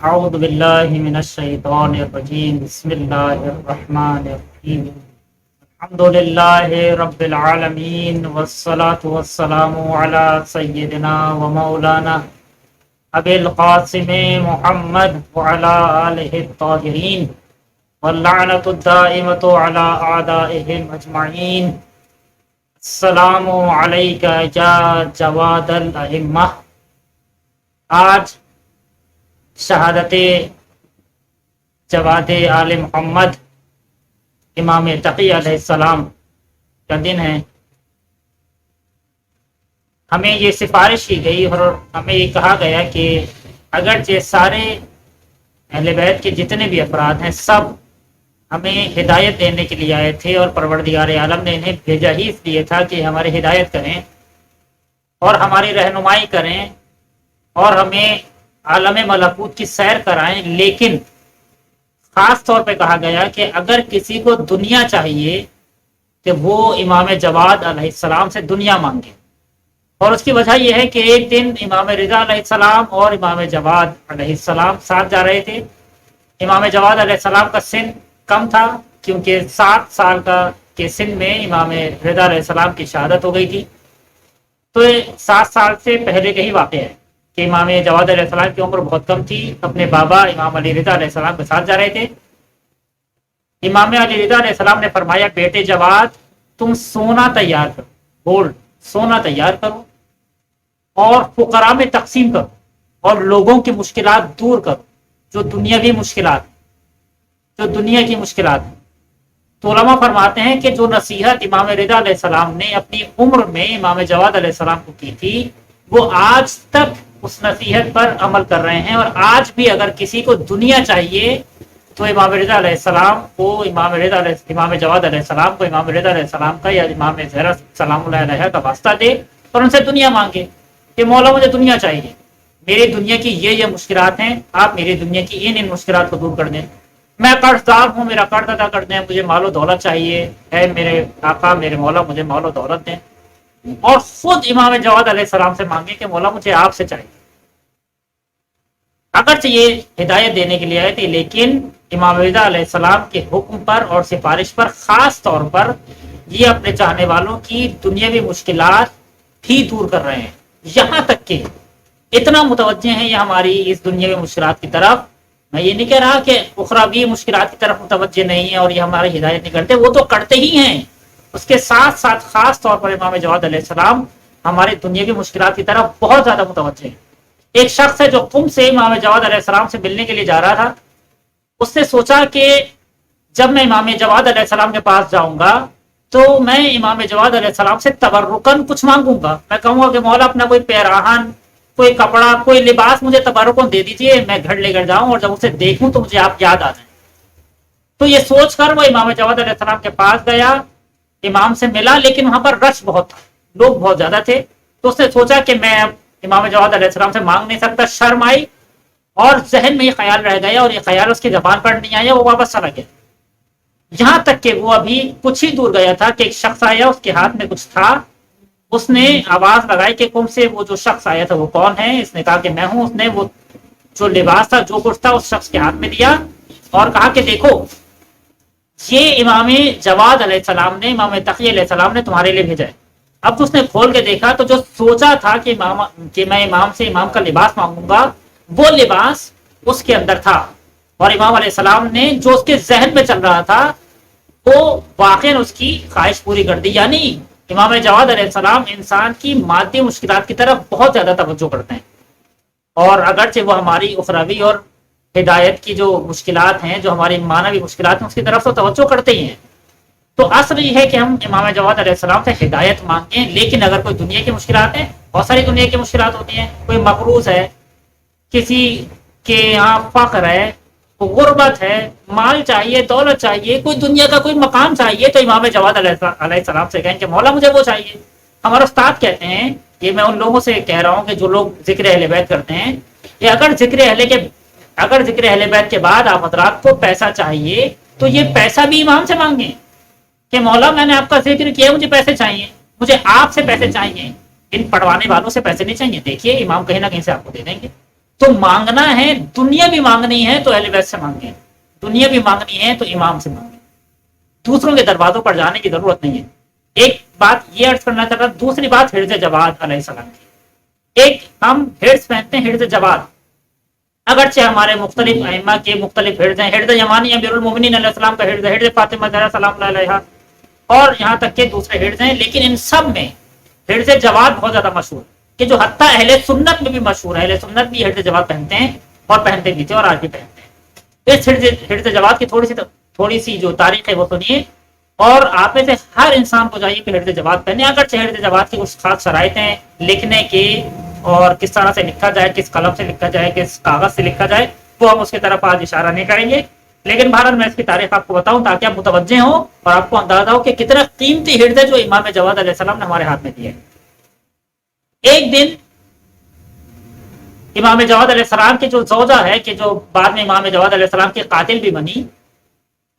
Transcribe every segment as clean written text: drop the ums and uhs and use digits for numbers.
اعوذ باللہ من الشیطان الرجیم بسم اللہ الرحمن الرحیم الحمد للہ رب العالمین والصلاة والسلام علی سیدنا و مولانا ابی القاسم محمد وعلی آلہ الطاہرین واللعنۃ الدائمۃ علی اعدائہم اجمعین۔ السلام علیک یا جواد الائمہ۔ آج شہادت جواد آل محمد امام تقی علیہ السلام کا دن ہے۔ ہمیں یہ سفارش کی گئی اور ہمیں یہ کہا گیا کہ اگرچہ سارے اہل بیت کے جتنے بھی افراد ہیں سب ہمیں ہدایت دینے کے لیے آئے تھے، اور پروردگار عالم نے انہیں بھیجا ہی اس لیے تھا کہ ہماری ہدایت کریں اور ہماری رہنمائی کریں اور ہمیں عالم ملکوت کی سیر کرائیں، لیکن خاص طور پہ کہا گیا کہ اگر کسی کو دنیا چاہیے کہ وہ امام جواد علیہ السلام سے دنیا مانگے۔ اور اس کی وجہ یہ ہے کہ ایک دن امام رضا علیہ السلام اور امام جواد علیہ السلام ساتھ جا رہے تھے۔ امام جواد علیہ السلام کا سن کم تھا کیونکہ 7 سال کے سن میں امام رضا علیہ السلام کی شہادت ہو گئی تھی، تو 7 سال سے پہلے کا ہی واقعہ ہے کہ امام جواد علیہ السلام کی عمر بہت کم تھی۔ اپنے بابا امام علی رضا علیہ السلام کے ساتھ جا رہے تھے۔ امام علی رضا علیہ السلام نے فرمایا، بیٹے جواد تم سونا تیار کرو، گولڈ سونا تیار کرو اور فقراء میں تقسیم کرو اور لوگوں کی مشکلات دور کرو، جو دنیاوی مشکلات، جو دنیا کی مشکلات۔ تو علماء فرماتے ہیں کہ جو نصیحت امام رضا علیہ السلام نے اپنی عمر میں امام جواد علیہ السلام کو کی تھی، وہ آج تک اس نصیحت پر عمل کر رہے ہیں۔ اور آج بھی اگر کسی کو دنیا چاہیے تو امام رضا علیہ السلام کو امام جواد علیہ السلام کو امام رضا علیہ السلام کا یا امام زہرا سلام اللہ علیہ کا واسطہ دے اور ان سے دنیا مانگے کہ مولا مجھے دنیا چاہیے، میری دنیا کی یہ مشکلات ہیں، آپ میری دنیا کی ان مشکلات کو دور کر دیں، میں قرض دار ہوں، میرا قرض ادا کر دیں، مجھے مال و دولت چاہیے ہے، میرے آقا میرے مولا مجھے مال و دولت دیں۔ اور خود امام جواد علیہ السلام سے مانگے کہ مولا مجھے آپ سے چاہیے۔ اگرچہ یہ ہدایت دینے کے لیے آئے تھے، لیکن امام رضا علیہ السلام کے حکم پر اور سفارش پر خاص طور پر یہ اپنے چاہنے والوں کی دنیاوی مشکلات بھی دور کر رہے ہیں، یہاں تک کہ اتنا متوجہ ہیں یہ ہماری اس دنیاوی مشکلات کی طرف۔ میں یہ نہیں کہہ رہا کہ اخروی مشکلات کی طرف متوجہ نہیں ہے اور یہ ہماری ہدایت نہیں کرتے، وہ تو کرتے ہی ہیں۔ اس کے ساتھ ساتھ خاص طور پر امام جواد علیہ السلام ہمارے دنیا کی مشکلات کی طرف بہت زیادہ متوجہ ہیں۔ ایک شخص ہے جو قم سے امام جواد علیہ السلام سے ملنے کے لیے جا رہا تھا، اس نے سوچا کہ جب میں امام جواد علیہ السلام کے پاس جاؤں گا تو میں امام جواد علیہ السلام سے تبرکن کچھ مانگوں گا، میں کہوں گا کہ مولا اپنا کوئی پیراہن، کوئی کپڑا، کوئی لباس مجھے تبرکن دے دیجئے، میں گھر لے کر جاؤں اور جب اسے دیکھوں تو مجھے آپ یاد آ جائیں۔ تو یہ سوچ کر وہ امام جواد علیہ السلام کے پاس گیا، امام سے ملا، لیکن وہاں پر رش بہت تھا، لوگ بہت زیادہ تھے، تو اس نے سوچا کہ میں امام جواد علیہ السلام سے مانگ نہیں سکتا، شرم آئی اور ذہن میں یہ خیال رہ گیا اور یہ خیال اس کی زبان پر نہیں آیا، وہ واپس چلا گیا۔ یہاں تک کہ وہ ابھی کچھ ہی دور گیا تھا کہ ایک شخص آیا، اس کے ہاتھ میں کچھ تھا، اس نے آواز لگائی کہ قم سے وہ جو شخص آیا تھا وہ کون ہے؟ اس نے کہا کہ میں ہوں۔ اس نے وہ جو لباس تھا، جو کچھ تھا، اس شخص کے ہاتھ میں دیا اور کہا کہ دیکھو یہ امام جواد علیہ السلام نے، امام تقی علیہ السلام نے تمہارے لیے بھیجا ہے۔ اب اس نے کھول کے دیکھا تو جو سوچا تھا کہ میں امام سے امام کا لباس مانگوں گا، وہ لباس اس کے اندر تھا، اور امام علیہ السلام نے جو اس کے ذہن میں چل رہا تھا وہ واقعا اس کی خواہش پوری کر دی۔ یعنی امام جواد علیہ السلام انسان کی مادی مشکلات کی طرف بہت زیادہ توجہ کرتے ہیں، اور اگرچہ وہ ہماری اخروی اور ہدایت کی جو مشکلات ہیں، جو ہماری معنوی مشکلات ہیں، اس کی طرف تو توجہ کرتے ہی ہیں۔ تو اصل یہ ہے کہ ہم امام جواد علیہ السلام سے ہدایت مانگیں، لیکن اگر کوئی دنیا کی مشکلات ہیں، بہت ساری دنیا کی مشکلات ہوتی ہیں، کوئی مقروض ہے، کسی کے یہاں فقر ہے، غربت ہے، مال چاہیے، دولت چاہیے، کوئی دنیا کا کوئی مقام چاہیے، تو امام جواد علیہ السلام سے کہیں کہ مولا مجھے وہ چاہیے۔ ہمارے استاد کہتے ہیں، یہ میں ان لوگوں سے کہہ رہا ہوں کہ جو لوگ ذکر اہل بیت کرتے ہیں، کہ اگر ذکر اہل بیت کے بعد آپ حضرات کو پیسہ چاہیے تو یہ پیسہ بھی امام سے مانگیں کہ مولا میں نے آپ کا ذکر کیا، مجھے پیسے چاہیے، مجھے آپ سے پیسے چاہیے، ان پڑھوانے والوں سے پیسے نہیں چاہیے۔ دیکھیے امام کہیں نہ کہیں سے آپ کو دے دیں گے۔ تو مانگنا ہے، دنیا بھی مانگنی ہے تو اہل بیت سے مانگیں، دنیا بھی مانگنی ہے تو امام سے مانگیں، دوسروں کے دروازوں پر جانے کی ضرورت نہیں ہے۔ ایک بات یہ عرض کرنا چاہتا، دوسری بات حرز جواد علیہ السلام کی۔ ایک ہم حرز پہنتے ہیں، حرز جواد، اگرچہ ہمارے مختلف ائمہ کے مختلف حرز ہیں، حرز یمانی امیر المومنین علیہ السلام کا حرز ہے، حرز فاطمہ زہرا سلام اللہ علیہا، اور یہاں تک کہ دوسرے حرز ہیں، لیکن ان سب میں حرز جواد بہت زیادہ مشہور، کہ جو حتیٰ اہل سنت میں بھی مشہور ہے، اہل سنت بھی حرز جواد پہنتے ہیں اور پہنتے بھی تھے اور آج بھی پہنتے ہیں۔ اس حرز جواد کی تھوڑی سی جو تاریخ ہے وہ سنیے، اور آپ میں سے ہر انسان کو چاہیے کہ حرز جواد پہنے، اگرچہ حرز جواد کی کچھ خاص شرائط ہیں لکھنے کے، اور کس طرح سے لکھا جائے، کس قلم سے لکھا جائے، کس کاغذ سے لکھا جائے، وہ ہم اس کی طرف آج اشارہ نہیں کریں گے، لیکن بہرحال میں اس کی تاریخ آپ کو بتاؤں تاکہ آپ متوجہ ہوں اور آپ کو اندازہ ہو کہ کتنا قیمتی حرز ہے جو امام جواد علیہ السلام نے ہمارے ہاتھ میں دیا ہے۔ ایک دن امام جواد علیہ السلام کی جو زوجہ ہے، کہ جو بعد میں امام جواد علیہ السلام کی قاتل بھی بنی،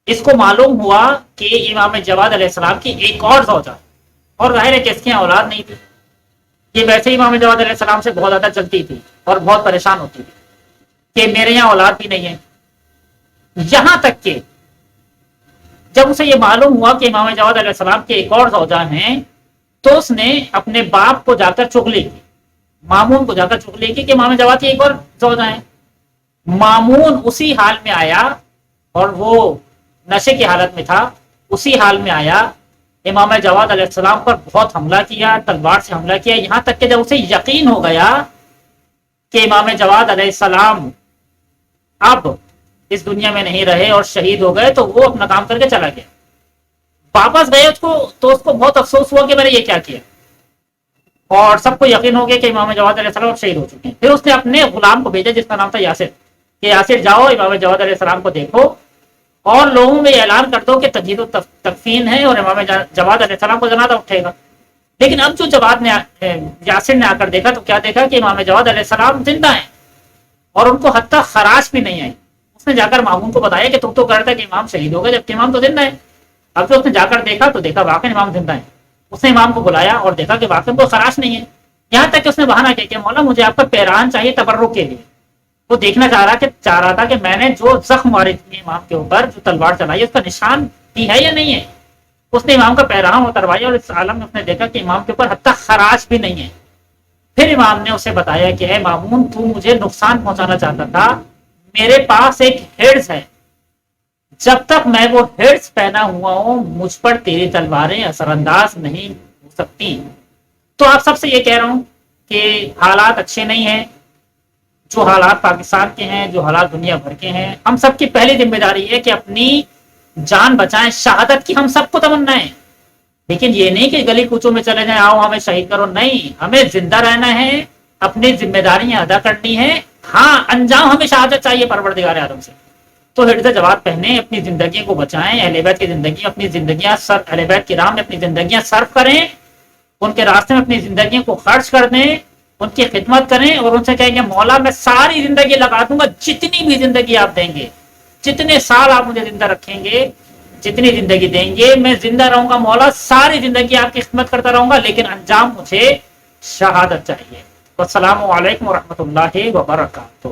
اس کو معلوم ہوا کہ امام جواد علیہ السلام کی ایک اور زوجہ، اور ظاہر ہے کہ اس کی اولاد نہیں تھی، یہ ویسے ہی امام جواد علیہ السلام سے بہت زیادہ چلتی تھی اور بہت پریشان ہوتی تھی کہ میرے یہاں اولاد بھی نہیں ہے۔ یہاں تک کہ جب اسے یہ معلوم ہوا کہ امام جواد علیہ السلام کے ایک اور زوجہ ہیں، تو اس نے اپنے باپ کو جا کر چغلی کی، مامون کو جا کر چغلی کی کہ امام جواد کی ایک اور زوجہ ہیں۔ مامون اسی حال میں آیا، اور وہ نشے کی حالت میں تھا، اسی حال میں آیا، امام جواد علیہ السلام پر بہت حملہ کیا، تلوار سے حملہ کیا، یہاں تک کہ جب اسے یقین ہو گیا کہ امام جواد علیہ السلام اب اس دنیا میں نہیں رہے اور شہید ہو گئے، تو وہ اپنا کام کر کے چلا گیا۔ واپس گئے تو اس کو بہت افسوس ہوا کہ میں نے یہ کیا کیا، اور سب کو یقین ہو گیا کہ امام جواد علیہ السلام شہید ہو چکے ہیں۔ پھر اس نے اپنے غلام کو بھیجا جس کا نام تھا یاسر، کہ یاسر جاؤ امام جواد علیہ السلام کو دیکھو اور لوگوں میں اعلان کر دو کہ تجہیز و تکفین ہے اور امام جواد علیہ السلام کو جنازہ اٹھے گا۔ لیکن اب جو یاسر نے آ کر دیکھا تو کیا دیکھا کہ امام جواد علیہ السلام زندہ ہیں، اور ان کو حتیٰ خراش بھی نہیں آئی۔ اس نے جا کر مامون کو بتایا کہ تم تو کہہ رہا تھا کہ امام شہید ہو گئے، جبکہ امام تو زندہ ہے۔ اب جو اس نے جا کر دیکھا تو دیکھا واقعی امام زندہ ہے۔ اس نے امام کو بلایا اور دیکھا کہ واقعی کوئی خراش نہیں ہے، یہاں تک کہ اس نے بہانہ کیا کہ مولا مجھے آپ کا پیران چاہیے تبرک کے لیے۔ وہ دیکھنا چاہ رہا تھا کہ میں نے جو زخم مارے تھے امام کے اوپر، جو تلوار چلائی، اس کا نشان بھی ہے یا نہیں ہے۔ اس نے امام کا پیراہن اتروایا، اور اس عالم میں اس نے دیکھا کہ امام کے اوپر حتیٰ خراش بھی نہیں ہے۔ پھر امام نے اسے بتایا کہ اے مامون، تو مجھے نقصان پہنچانا چاہتا تھا، میرے پاس ایک حرز ہے، جب تک میں وہ حرز پہنا ہوا ہوں مجھ پر تیری تلواریں اثر انداز نہیں ہو سکتی۔ تو آپ سب سے یہ کہہ رہا ہوں کہ حالات اچھے نہیں ہیں، جو حالات پاکستان کے ہیں، جو حالات دنیا بھر کے ہیں، ہم سب کی پہلی ذمہ داری ہے کہ اپنی جان بچائیں۔ شہادت کی ہم سب کو تمنا ہے، لیکن یہ نہیں کہ گلی کوچوں میں چلے جائیں آؤ ہمیں شہید کرو، نہیں، ہمیں زندہ رہنا ہے، اپنی ذمہ داریاں ادا کرنی ہے۔ ہاں، انجام ہمیں شہادت چاہیے پروردگار عالم سے۔ تو حرز جواد پہنے، اپنی زندگی کو بچائیں، اہل بیت کی زندگی، اپنی زندگیاں اہل بیت کی راہ میں اپنی زندگیاں صرف کریں، ان کے راستے میں اپنی زندگیوں کو خرچ کر دیں، ان کی خدمت کریں، اور ان سے کہیں گے مولا میں ساری زندگی لگا دوں گا، جتنی بھی زندگی آپ دیں گے، جتنے سال آپ مجھے زندہ رکھیں گے، جتنی زندگی دیں گے میں زندہ رہوں گا مولا، ساری زندگی آپ کی خدمت کرتا رہوں گا، لیکن انجام مجھے شہادت چاہیے۔ والسلام علیکم ورحمۃ اللہ وبرکاتہ۔